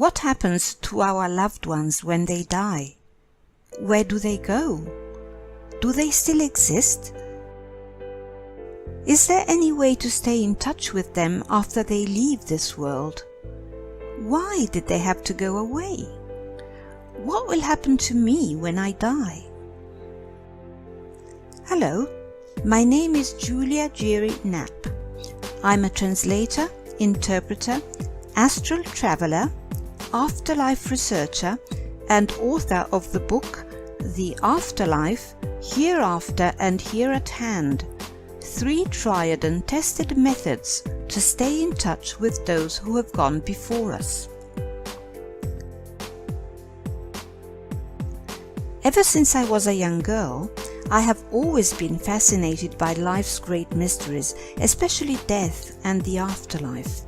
What happens to our loved ones when they die? Where do they go? Do they still exist? Is there any way to stay in touch with them after they leave this world? Why did they have to go away? What will happen to me when I die? Hello, my name is Julia Jerry Knapp. I'm a translator, interpreter, astral traveler, afterlife researcher, and author of the book The Afterlife, Hereafter and Here at Hand, 3 tried and tested methods to stay in touch with those who have gone before us. Ever since I was a young girl, I have always been fascinated by life's great mysteries, especially death and the afterlife.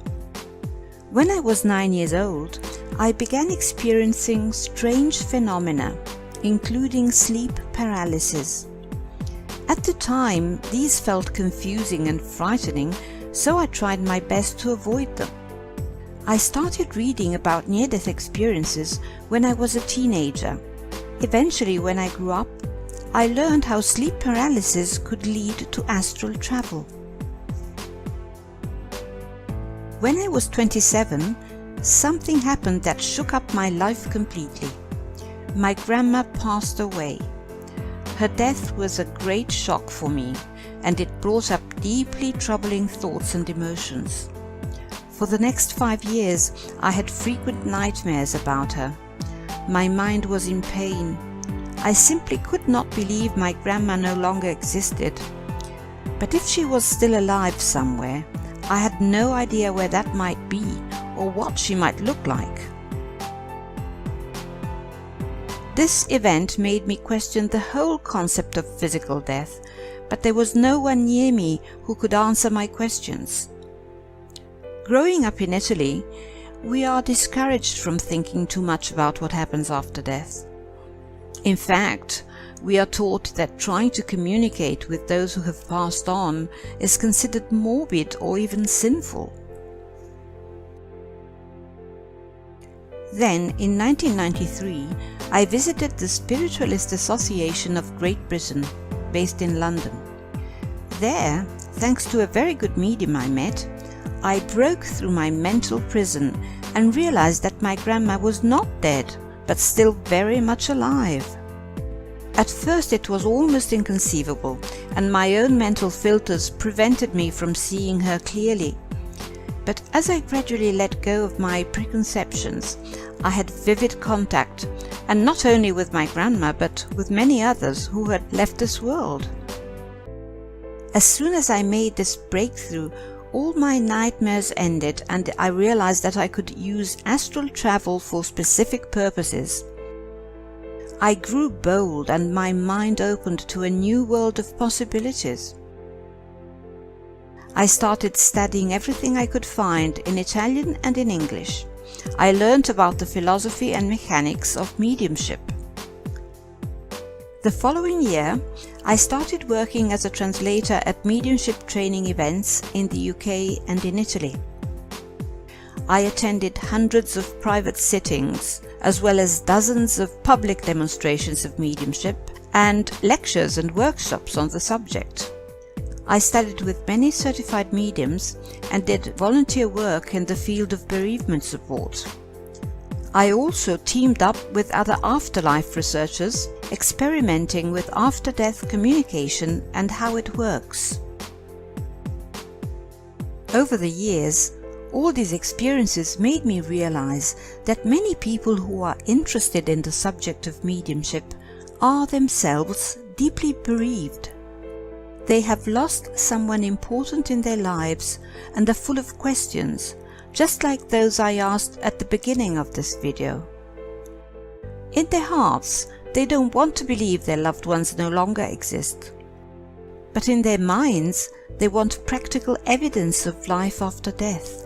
When I was 9 years old, I began experiencing strange phenomena, including sleep paralysis. At the time, these felt confusing and frightening, so I tried my best to avoid them. I started reading about near-death experiences when I was a teenager. Eventually, when I grew up, I learned how sleep paralysis could lead to astral travel. When I was 27, something happened that shook up my life completely. My grandma passed away. Her death was a great shock for me, and it brought up deeply troubling thoughts and emotions. For the next 5 years, I had frequent nightmares about her. My mind was in pain. I simply could not believe my grandma no longer existed. But if she was still alive somewhere, I had no idea where that might be or what she might look like. This event made me question the whole concept of physical death, but there was no one near me who could answer my questions. Growing up in Italy, we are discouraged from thinking too much about what happens after death. In fact, we are taught that trying to communicate with those who have passed on is considered morbid or even sinful. Then, in 1993, I visited the Spiritualist Association of Great Britain, based in London. There, thanks to a very good medium I met, I broke through my mental prison and realized that my grandma was not dead, but still very much alive. At first it was almost inconceivable, and my own mental filters prevented me from seeing her clearly. But as I gradually let go of my preconceptions, I had vivid contact, and not only with my grandma, but with many others who had left this world. As soon as I made this breakthrough, all my nightmares ended, and I realized that I could use astral travel for specific purposes. I grew bold, and my mind opened to a new world of possibilities. I started studying everything I could find in Italian and in English. I learned about the philosophy and mechanics of mediumship. The following year, I started working as a translator at mediumship training events in the UK and in Italy. I attended hundreds of private sittings, as well as dozens of public demonstrations of mediumship and lectures and workshops on the subject. I studied with many certified mediums and did volunteer work in the field of bereavement support. I also teamed up with other afterlife researchers, experimenting with after-death communication and how it works. Over the years, all these experiences made me realize that many people who are interested in the subject of mediumship are themselves deeply bereaved. They have lost someone important in their lives and are full of questions, just like those I asked at the beginning of this video. In their hearts, they don't want to believe their loved ones no longer exist. But in their minds, they want practical evidence of life after death.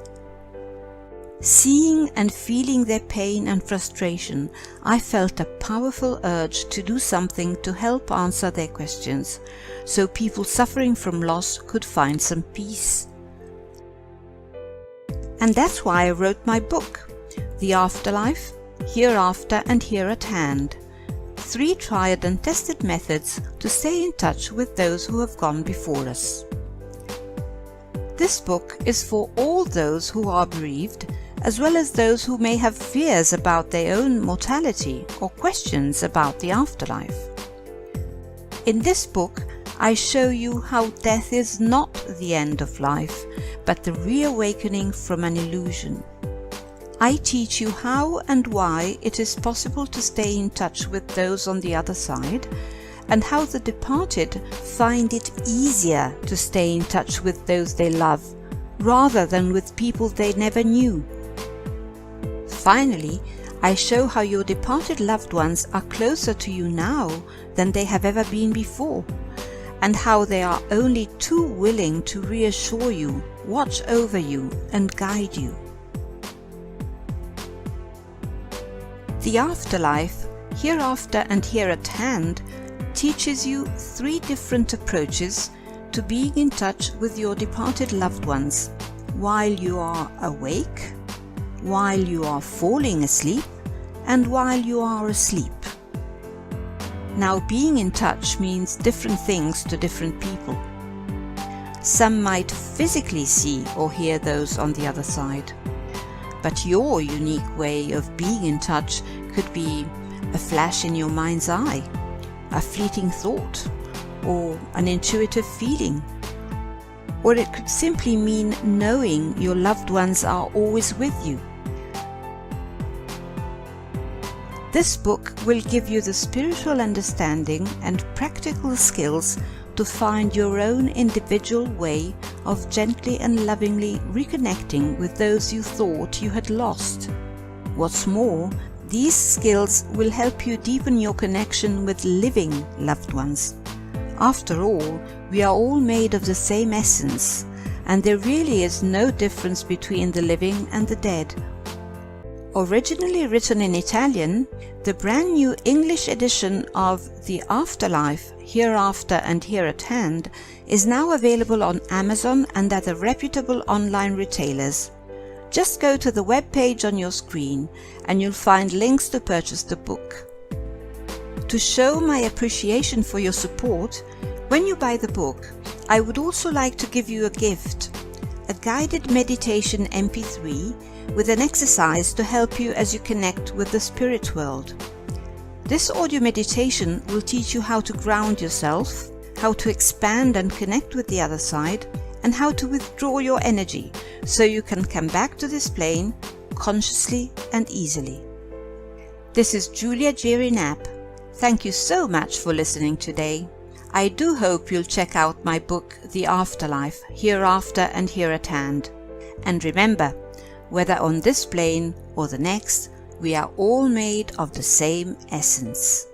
Seeing and feeling their pain and frustration, I felt a powerful urge to do something to help answer their questions, so people suffering from loss could find some peace. And that's why I wrote my book, the afterlife, hereafter and here at hand. 3 tried and tested methods to stay in touch with those who have gone before us. This book is for all those who are bereaved, as well as those who may have fears about their own mortality or questions about the afterlife. In this book, I show you how death is not the end of life, but the reawakening from an illusion. I teach you how and why it is possible to stay in touch with those on the other side, and how the departed find it easier to stay in touch with those they love, rather than with people they never knew. Finally, I show how your departed loved ones are closer to you now than they have ever been before, and how they are only too willing to reassure you, watch over you, and guide you. The Afterlife, Hereafter and Here at Hand teaches you 3 different approaches to being in touch with your departed loved ones while you are awake, while you are falling asleep, and while you are asleep. Now, being in touch means different things to different people. Some might physically see or hear those on the other side, but your unique way of being in touch could be a flash in your mind's eye, a fleeting thought, or an intuitive feeling. Or it could simply mean knowing your loved ones are always with you. This book will give you the spiritual understanding and practical skills to find your own individual way of gently and lovingly reconnecting with those you thought you had lost. What's more, these skills will help you deepen your connection with living loved ones. After all, we are all made of the same essence, and there really is no difference between the living and the dead. Originally written in Italian, the brand new English edition of The Afterlife, Hereafter and Here at Hand is now available on Amazon and other reputable online retailers. Just go to the web page on your screen and you'll find links to purchase the book. To show my appreciation for your support, when you buy the book, I would also like to give you a gift, a guided meditation MP3 with an exercise to help you as you connect with the spirit world. This audio meditation will teach you how to ground yourself, how to expand and connect with the other side, and how to withdraw your energy so you can come back to this plane consciously and easily. This is Julia Jerry Knapp. Thank you so much for listening today. I do hope you'll check out my book, The Afterlife, Hereafter and Here at Hand. And remember, whether on this plane or the next, we are all made of the same essence.